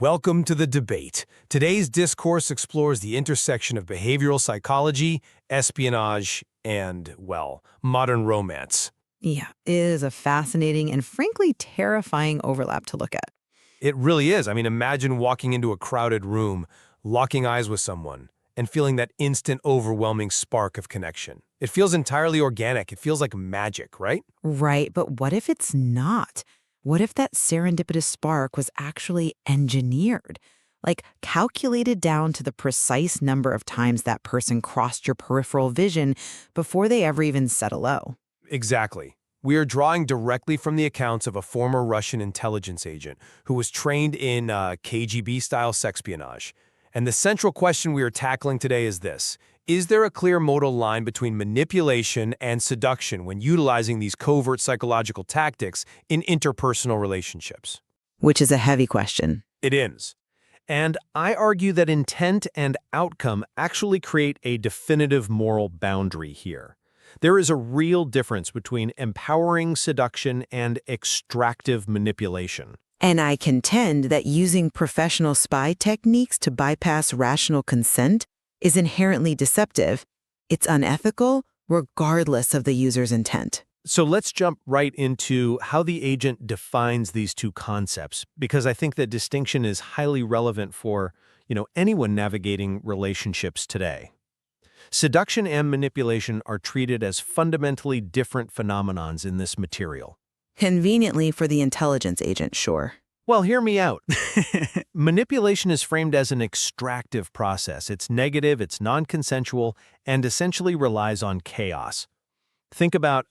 Welcome to the debate. Today's discourse explores the intersection of behavioral psychology, espionage, and, well, modern romance. Yeah, it is a fascinating and frankly terrifying overlap to look at. It really is. Imagine walking into a crowded room, locking eyes with someone, and feeling that instant, overwhelming spark of connection. It feels entirely organic. It feels like magic, right? Right, but what if it's not? What if that serendipitous spark was actually engineered? Like calculated down to the precise number of times that person crossed your peripheral vision before they ever even said hello. Exactly. We are drawing directly from the accounts of a former Russian intelligence agent who was trained in KGB-style sexpionage. And the central question we are tackling today is this. Is there a clear modal line between manipulation and seduction when utilizing these covert psychological tactics in interpersonal relationships? Which is a heavy question. It is. And I argue that intent and outcome actually create a definitive moral boundary here. There is a real difference between empowering seduction and extractive manipulation. And I contend that using professional spy techniques to bypass rational consent is inherently deceptive. It's unethical, regardless of the user's intent. So let's jump right into how the agent defines these two concepts, because I think that distinction is highly relevant for, anyone navigating relationships today. Seduction and manipulation are treated as fundamentally different phenomenons in this material. Conveniently for the intelligence agent, sure. Well, hear me out. Manipulation is framed as an extractive process. It's negative, it's non-consensual, and essentially relies on chaos. Think about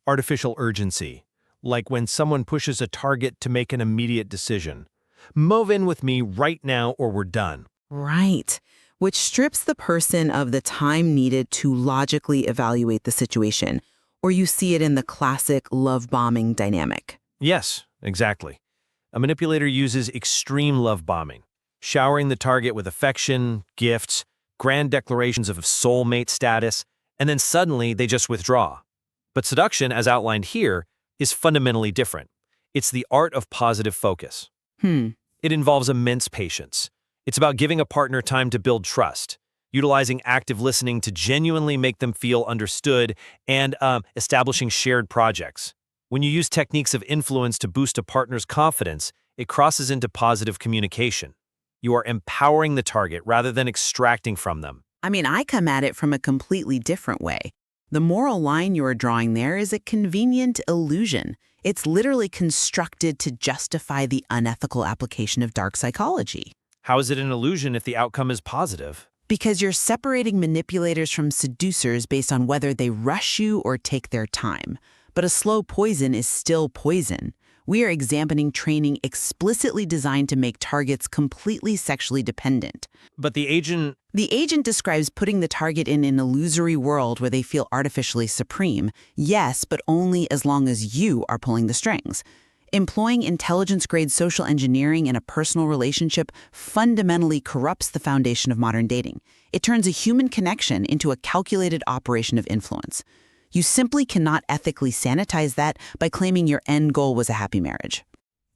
artificial urgency, like when someone pushes a target to make an immediate decision. Move in with me right now or we're done. Right. Which strips the person of the time needed to logically evaluate the situation, or you see it in the classic love bombing dynamic. Yes, exactly. A manipulator uses extreme love bombing, showering the target with affection, gifts, grand declarations of soulmate status, and then suddenly they just withdraw. But seduction, as outlined here, is fundamentally different. It's the art of positive focus. It involves immense patience. It's about giving a partner time to build trust, utilizing active listening to genuinely make them feel understood, and establishing shared projects. When you use techniques of influence to boost a partner's confidence, it crosses into positive communication. You are empowering the target rather than extracting from them. I come at it from a completely different way. The moral line you are drawing there is a convenient illusion. It's literally constructed to justify the unethical application of dark psychology. How is it an illusion if the outcome is positive? Because you're separating manipulators from seducers based on whether they rush you or take their time. But a slow poison is still poison. We are examining training explicitly designed to make targets completely sexually dependent. But the agent describes putting the target in an illusory world where they feel artificially supreme. Yes, but only as long as you are pulling the strings. Employing intelligence-grade social engineering in a personal relationship fundamentally corrupts the foundation of modern dating. It turns a human connection into a calculated operation of influence. You simply cannot ethically sanitize that by claiming your end goal was a happy marriage.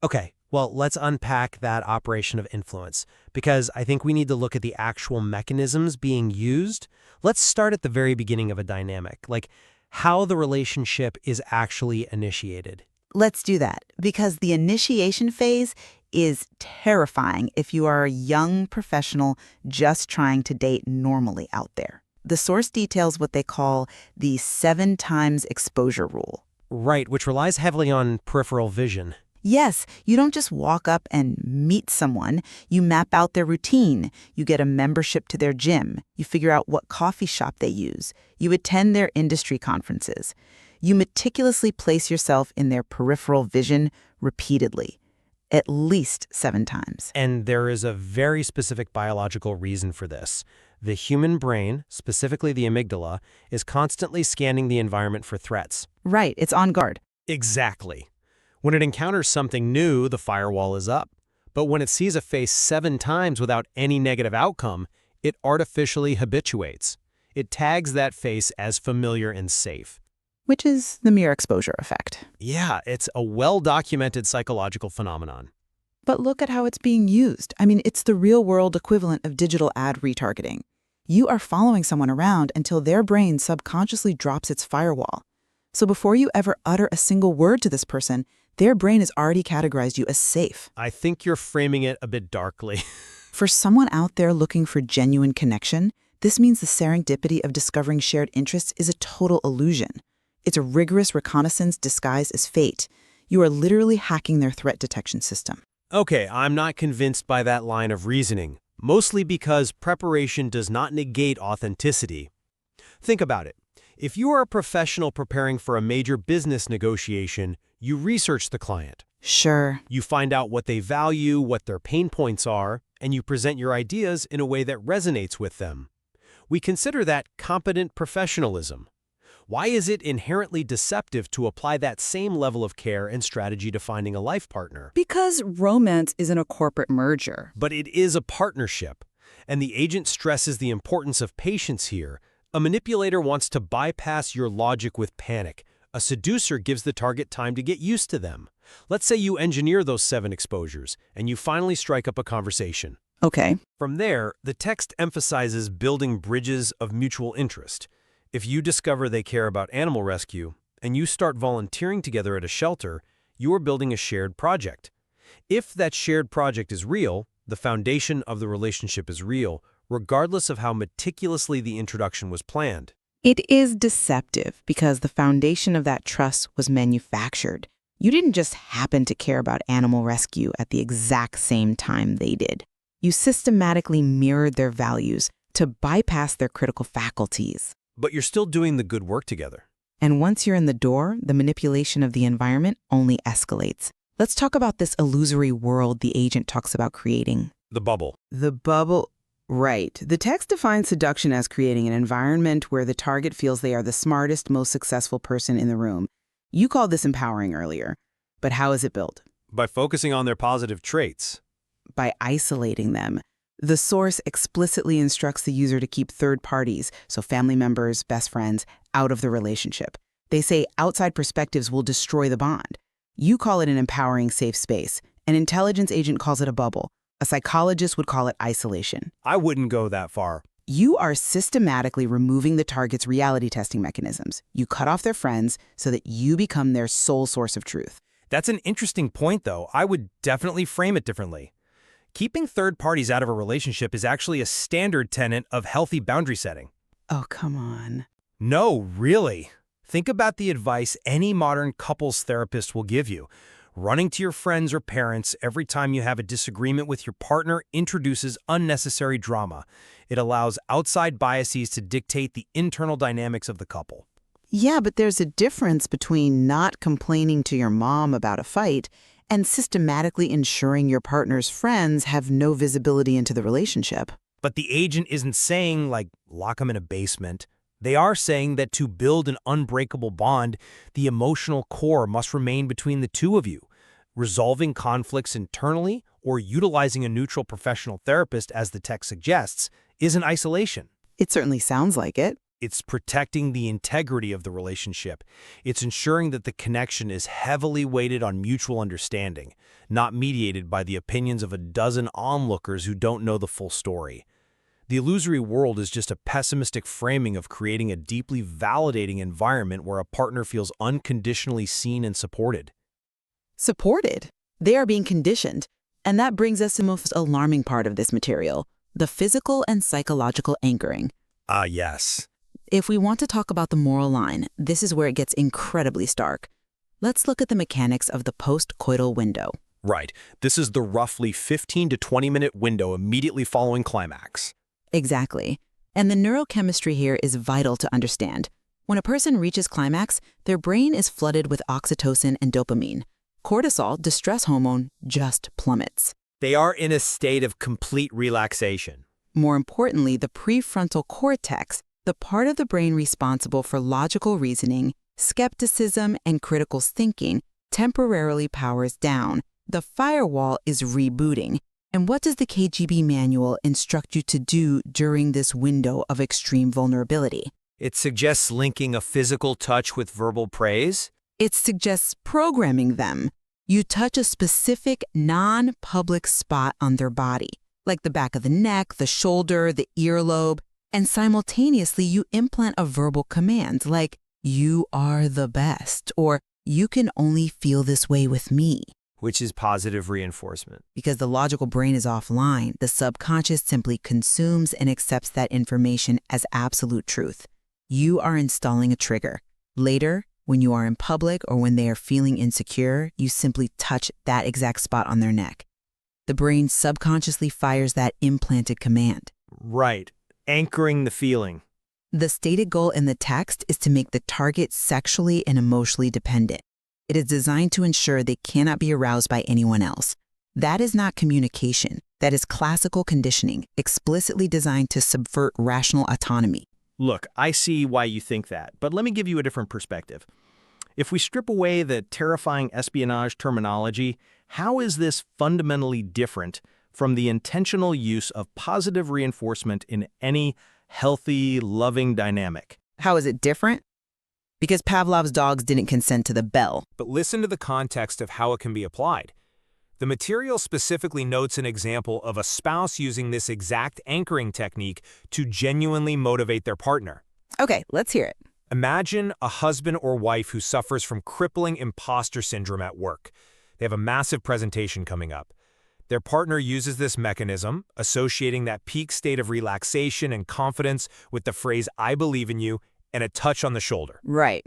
Okay, well, let's unpack that operation of influence, because I think we need to look at the actual mechanisms being used. Let's start at the very beginning of a dynamic, like how the relationship is actually initiated. Let's do that, because the initiation phase is terrifying if you are a young professional just trying to date normally out there. The source details what they call the 7 times exposure rule. Right, which relies heavily on peripheral vision. Yes, you don't just walk up and meet someone. You map out their routine. You get a membership to their gym. You figure out what coffee shop they use. You attend their industry conferences. You meticulously place yourself in their peripheral vision repeatedly, at least 7 times. And there is a very specific biological reason for this. The human brain, specifically the amygdala, is constantly scanning the environment for threats. Right, it's on guard. Exactly. When it encounters something new, the firewall is up. But when it sees a face 7 times without any negative outcome, it artificially habituates. It tags that face as familiar and safe. Which is the mere exposure effect. Yeah, it's a well-documented psychological phenomenon. But look at how it's being used. I mean, it's the real-world equivalent of digital ad retargeting. You are following someone around until their brain subconsciously drops its firewall. So before you ever utter a single word to this person, their brain has already categorized you as safe. I think you're framing it a bit darkly. For someone out there looking for genuine connection, this means the serendipity of discovering shared interests is a total illusion. It's a rigorous reconnaissance disguised as fate. You are literally hacking their threat detection system. Okay, I'm not convinced by that line of reasoning, mostly because preparation does not negate authenticity. Think about it. If you are a professional preparing for a major business negotiation, you research the client. Sure. You find out what they value, what their pain points are, and you present your ideas in a way that resonates with them. We consider that competent professionalism. Why is it inherently deceptive to apply that same level of care and strategy to finding a life partner? Because romance isn't a corporate merger. But it is a partnership, and the agent stresses the importance of patience here. A manipulator wants to bypass your logic with panic. A seducer gives the target time to get used to them. Let's say you engineer those 7 exposures, and you finally strike up a conversation. Okay. From there, the text emphasizes building bridges of mutual interest. If you discover they care about animal rescue, and you start volunteering together at a shelter, you are building a shared project. If that shared project is real, the foundation of the relationship is real, regardless of how meticulously the introduction was planned. It is deceptive because the foundation of that trust was manufactured. You didn't just happen to care about animal rescue at the exact same time they did. You systematically mirrored their values to bypass their critical faculties. But you're still doing the good work together. And once you're in the door, the manipulation of the environment only escalates. Let's talk about this illusory world the agent talks about creating. The bubble. The bubble. Right. The text defines seduction as creating an environment where the target feels they are the smartest, most successful person in the room. You called this empowering earlier. But how is it built? By focusing on their positive traits. By isolating them. The source explicitly instructs the user to keep third parties, so family members, best friends, out of the relationship. They say outside perspectives will destroy the bond. You call it an empowering safe space. An intelligence agent calls it a bubble. A psychologist would call it isolation. I wouldn't go that far. You are systematically removing the target's reality testing mechanisms. You cut off their friends so that you become their sole source of truth. That's an interesting point, though. I would definitely frame it differently. Keeping third parties out of a relationship is actually a standard tenet of healthy boundary setting. Oh, come on. No, really. Think about the advice any modern couples therapist will give you. Running to your friends or parents every time you have a disagreement with your partner introduces unnecessary drama. It allows outside biases to dictate the internal dynamics of the couple. Yeah, but there's a difference between not complaining to your mom about a fight and systematically ensuring your partner's friends have no visibility into the relationship. But the agent isn't saying, like, lock them in a basement. They are saying that to build an unbreakable bond, the emotional core must remain between the two of you. Resolving conflicts internally or utilizing a neutral professional therapist, as the text suggests, isn't isolation. It certainly sounds like it. It's protecting the integrity of the relationship. It's ensuring that the connection is heavily weighted on mutual understanding, not mediated by the opinions of a dozen onlookers who don't know the full story. The illusory world is just a pessimistic framing of creating a deeply validating environment where a partner feels unconditionally seen and supported. Supported. They are being conditioned. And that brings us to the most alarming part of this material, the physical and psychological anchoring. Yes. If we want to talk about the moral line, this is where it gets incredibly stark. Let's look at the mechanics of the post-coital window. Right. This is the roughly 15 to 20-minute window immediately following climax. Exactly. And the neurochemistry here is vital to understand. When a person reaches climax, their brain is flooded with oxytocin and dopamine. Cortisol, distress hormone, just plummets. They are in a state of complete relaxation. More importantly, the prefrontal cortex, the part of the brain responsible for logical reasoning, skepticism, and critical thinking, temporarily powers down. The firewall is rebooting. And what does the KGB manual instruct you to do during this window of extreme vulnerability? It suggests linking a physical touch with verbal praise. It suggests programming them. You touch a specific non-public spot on their body, like the back of the neck, the shoulder, the earlobe, and simultaneously you implant a verbal command like, "You are the best," or "You can only feel this way with me." Which is positive reinforcement. Because the logical brain is offline, the subconscious simply consumes and accepts that information as absolute truth. You are installing a trigger. Later, when you are in public or when they are feeling insecure, you simply touch that exact spot on their neck. The brain subconsciously fires that implanted command. Right. Anchoring the feeling. The stated goal in the text is to make the target sexually and emotionally dependent. It is designed to ensure they cannot be aroused by anyone else. That is not communication. That is classical conditioning, explicitly designed to subvert rational autonomy. Look, I see why you think that, but let me give you a different perspective. If we strip away the terrifying espionage terminology, how is this fundamentally different from the intentional use of positive reinforcement in any healthy, loving dynamic? How is it different? Because Pavlov's dogs didn't consent to the bell. But listen to the context of how it can be applied. The material specifically notes an example of a spouse using this exact anchoring technique to genuinely motivate their partner. Okay, let's hear it. Imagine a husband or wife who suffers from crippling imposter syndrome at work. They have a massive presentation coming up. Their partner uses this mechanism, associating that peak state of relaxation and confidence with the phrase, "I believe in you," and a touch on the shoulder. Right.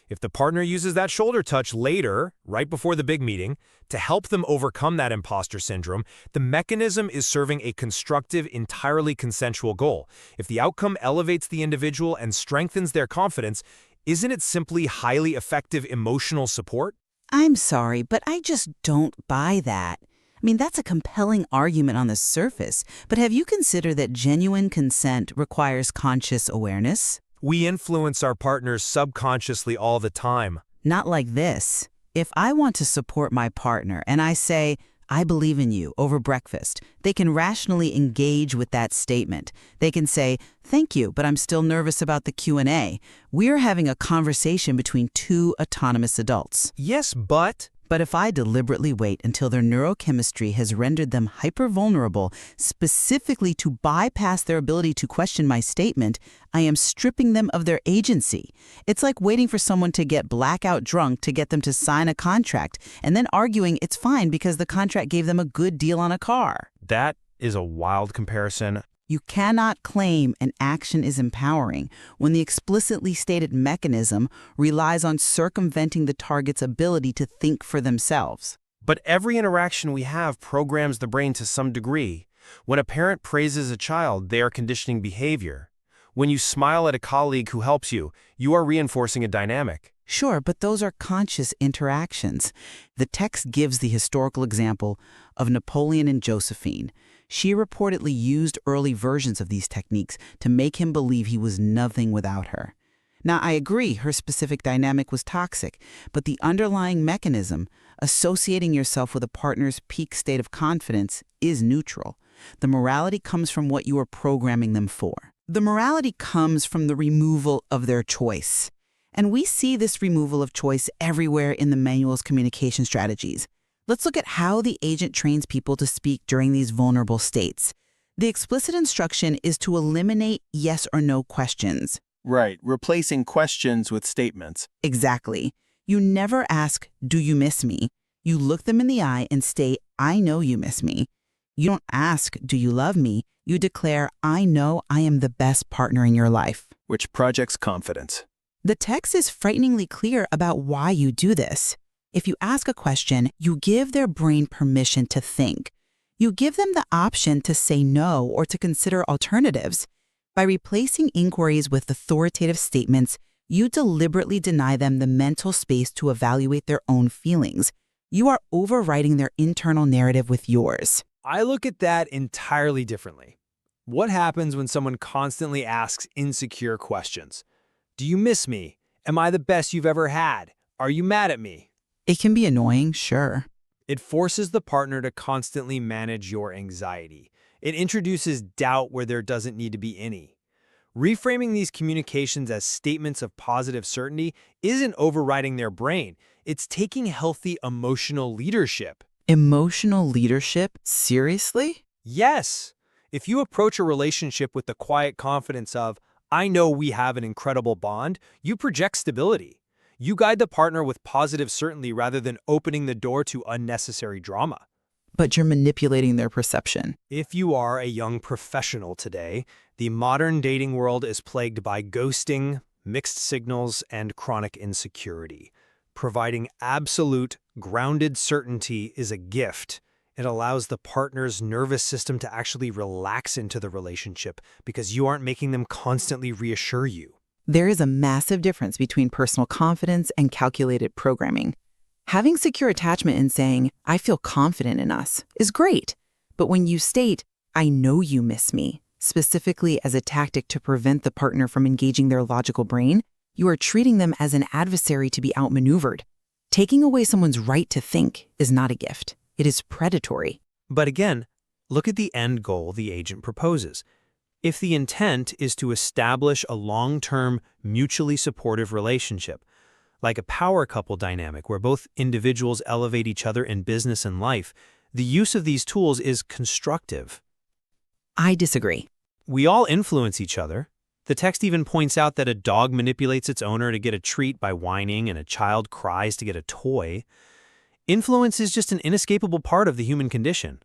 If the partner uses that shoulder touch later, right before the big meeting, to help them overcome that imposter syndrome, the mechanism is serving a constructive, entirely consensual goal. If the outcome elevates the individual and strengthens their confidence, isn't it simply highly effective emotional support? I'm sorry, but I just don't buy that. I mean, that's a compelling argument on the surface, but have you considered that genuine consent requires conscious awareness? We influence our partners subconsciously all the time. Not like this. If I want to support my partner and I say, "I believe in you," over breakfast, they can rationally engage with that statement. They can say, "Thank you, but I'm still nervous about the Q&A." We're having a conversation between two autonomous adults. Yes, but But if I deliberately wait until their neurochemistry has rendered them hyper-vulnerable, specifically to bypass their ability to question my statement, I am stripping them of their agency. It's like waiting for someone to get blackout drunk to get them to sign a contract, and then arguing it's fine because the contract gave them a good deal on a car. That is a wild comparison. You cannot claim an action is empowering when the explicitly stated mechanism relies on circumventing the target's ability to think for themselves. But every interaction we have programs the brain to some degree. When a parent praises a child, they are conditioning behavior. When you smile at a colleague who helps you, you are reinforcing a dynamic. Sure, but those are conscious interactions. The text gives the historical example of Napoleon and Josephine. She reportedly used early versions of these techniques to make him believe he was nothing without her. Now, I agree her specific dynamic was toxic, but the underlying mechanism, associating yourself with a partner's peak state of confidence, is neutral. The morality comes from what you are programming them for. The morality comes from the removal of their choice. And we see this removal of choice everywhere in the manual's communication strategies. Let's look at how the agent trains people to speak during these vulnerable states. The explicit instruction is to eliminate yes or no questions. Right, replacing questions with statements. Exactly. You never ask, "Do you miss me?" You look them in the eye and state, "I know you miss me." You don't ask, "Do you love me?" You declare, "I know I am the best partner in your life." Which projects confidence. The text is frighteningly clear about why you do this. If you ask a question, you give their brain permission to think. You give them the option to say no or to consider alternatives. By replacing inquiries with authoritative statements, you deliberately deny them the mental space to evaluate their own feelings. You are overriding their internal narrative with yours. I look at that entirely differently. What happens when someone constantly asks insecure questions? Do you miss me? Am I the best you've ever had? Are you mad at me? It can be annoying, sure. It forces the partner to constantly manage your anxiety. It introduces doubt where there doesn't need to be any. Reframing these communications as statements of positive certainty isn't overriding their brain. It's taking healthy emotional leadership. Emotional leadership? Seriously? Yes. If you approach a relationship with the quiet confidence of, I know we have an incredible bond, you project stability. You guide the partner with positive certainty rather than opening the door to unnecessary drama. But you're manipulating their perception. If you are a young professional today, the modern dating world is plagued by ghosting, mixed signals, and chronic insecurity. Providing absolute, grounded certainty is a gift. It allows the partner's nervous system to actually relax into the relationship because you aren't making them constantly reassure you. There is a massive difference between personal confidence and calculated programming. Having secure attachment and saying, I feel confident in us, is great. But when you state, I know you miss me, specifically as a tactic to prevent the partner from engaging their logical brain, you are treating them as an adversary to be outmaneuvered. Taking away someone's right to think is not a gift. It is predatory. But again, look at the end goal the agent proposes. If the intent is to establish a long-term, mutually supportive relationship, like a power couple dynamic where both individuals elevate each other in business and life, the use of these tools is constructive. I disagree. We all influence each other. The text even points out that a dog manipulates its owner to get a treat by whining and a child cries to get a toy. Influence is just an inescapable part of the human condition.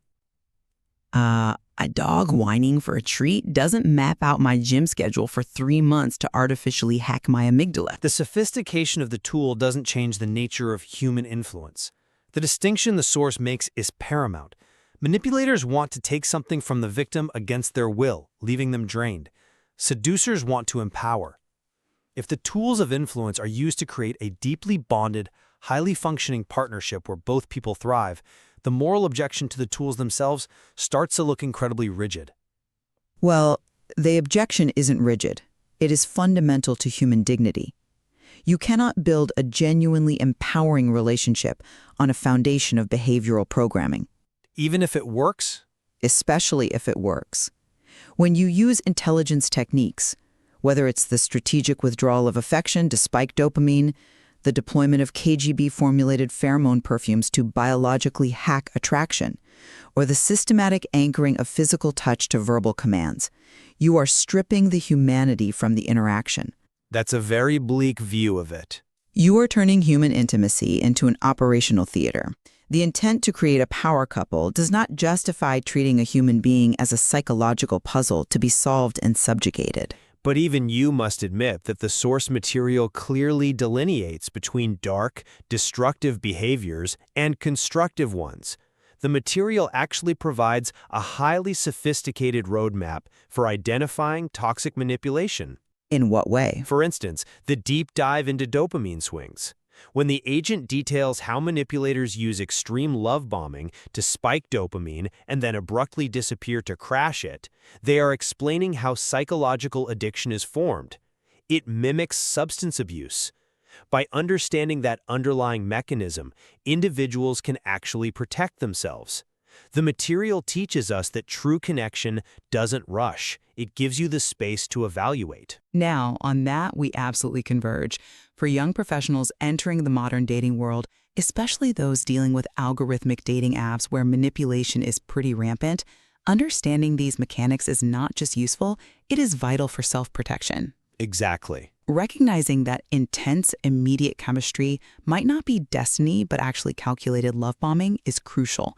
A dog whining for a treat doesn't map out my gym schedule for 3 months to artificially hack my amygdala. The sophistication of the tool doesn't change the nature of human influence. The distinction the source makes is paramount. Manipulators want to take something from the victim against their will, leaving them drained. Seducers want to empower. If the tools of influence are used to create a deeply bonded, highly functioning partnership where both people thrive, the moral objection to the tools themselves starts to look incredibly rigid. Well, the objection isn't rigid. It is fundamental to human dignity. You cannot build a genuinely empowering relationship on a foundation of behavioral programming. Even if it works? Especially if it works. When you use intelligence techniques, whether it's the strategic withdrawal of affection to spike dopamine, the deployment of KGB-formulated pheromone perfumes to biologically hack attraction, or the systematic anchoring of physical touch to verbal commands, you are stripping the humanity from the interaction. That's a very bleak view of it. You are turning human intimacy into an operational theater. The intent to create a power couple does not justify treating a human being as a psychological puzzle to be solved and subjugated. But even you must admit that the source material clearly delineates between dark, destructive behaviors and constructive ones. The material actually provides a highly sophisticated roadmap for identifying toxic manipulation. In what way? For instance, the deep dive into dopamine swings. When the agent details how manipulators use extreme love bombing to spike dopamine and then abruptly disappear to crash it, they are explaining how psychological addiction is formed. It mimics substance abuse. By understanding that underlying mechanism, individuals can actually protect themselves. The material teaches us that true connection doesn't rush. It gives you the space to evaluate. Now, on that, we absolutely converge. For young professionals entering the modern dating world, especially those dealing with algorithmic dating apps where manipulation is pretty rampant, understanding these mechanics is not just useful, it is vital for self-protection. Exactly. Recognizing that intense, immediate chemistry might not be destiny but actually calculated love bombing is crucial.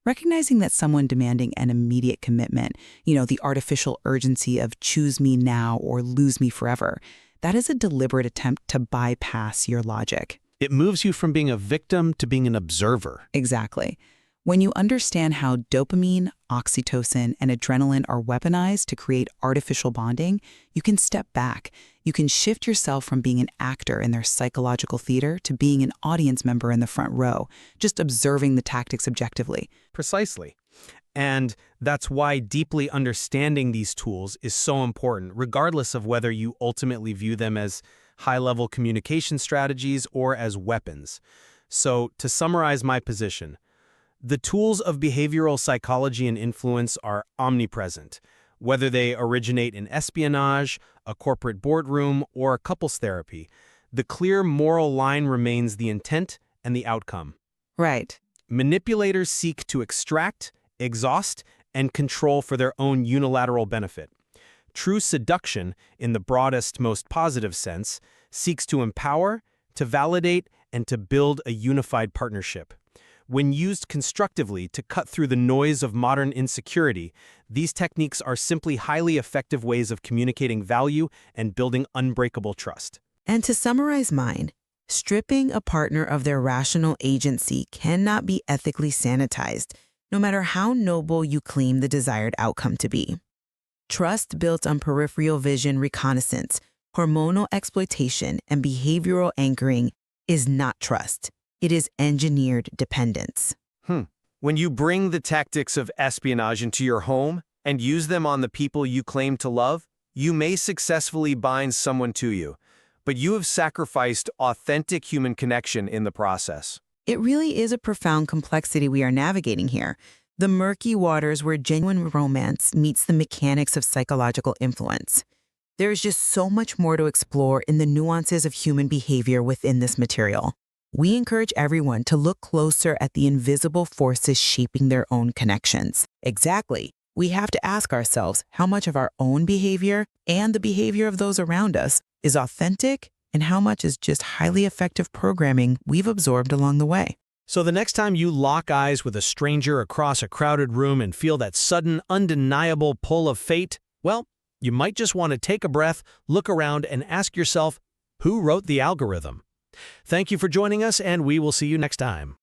Recognizing that someone demanding an immediate commitment, the artificial urgency of choose me now or lose me forever, that is a deliberate attempt to bypass your logic. It moves you from being a victim to being an observer. Exactly. When you understand how dopamine, oxytocin, and adrenaline are weaponized to create artificial bonding, you can step back. You can shift yourself from being an actor in their psychological theater to being an audience member in the front row, just observing the tactics objectively. Precisely. And that's why deeply understanding these tools is so important, regardless of whether you ultimately view them as high-level communication strategies or as weapons. So, to summarize my position, the tools of behavioral psychology and influence are omnipresent, whether they originate in espionage, a corporate boardroom, or couples therapy. The clear moral line remains the intent and the outcome. Right. Manipulators seek to extract, exhaust, and control for their own unilateral benefit. True seduction, in the broadest, most positive sense, seeks to empower, to validate, and to build a unified partnership. When used constructively to cut through the noise of modern insecurity, these techniques are simply highly effective ways of communicating value and building unbreakable trust. And to summarize mine, stripping a partner of their rational agency cannot be ethically sanitized, no matter how noble you claim the desired outcome to be. Trust built on peripheral vision reconnaissance, hormonal exploitation, and behavioral anchoring is not trust. It is engineered dependence. When you bring the tactics of espionage into your home and use them on the people you claim to love, you may successfully bind someone to you, but you have sacrificed authentic human connection in the process. It really is a profound complexity we are navigating here. The murky waters where genuine romance meets the mechanics of psychological influence. There is just so much more to explore in the nuances of human behavior within this material. We encourage everyone to look closer at the invisible forces shaping their own connections. Exactly. We have to ask ourselves how much of our own behavior and the behavior of those around us is authentic and how much is just highly effective programming we've absorbed along the way. So the next time you lock eyes with a stranger across a crowded room and feel that sudden, undeniable pull of fate, well, you might just want to take a breath, look around, and ask yourself, who wrote the algorithm? Thank you for joining us, and we will see you next time.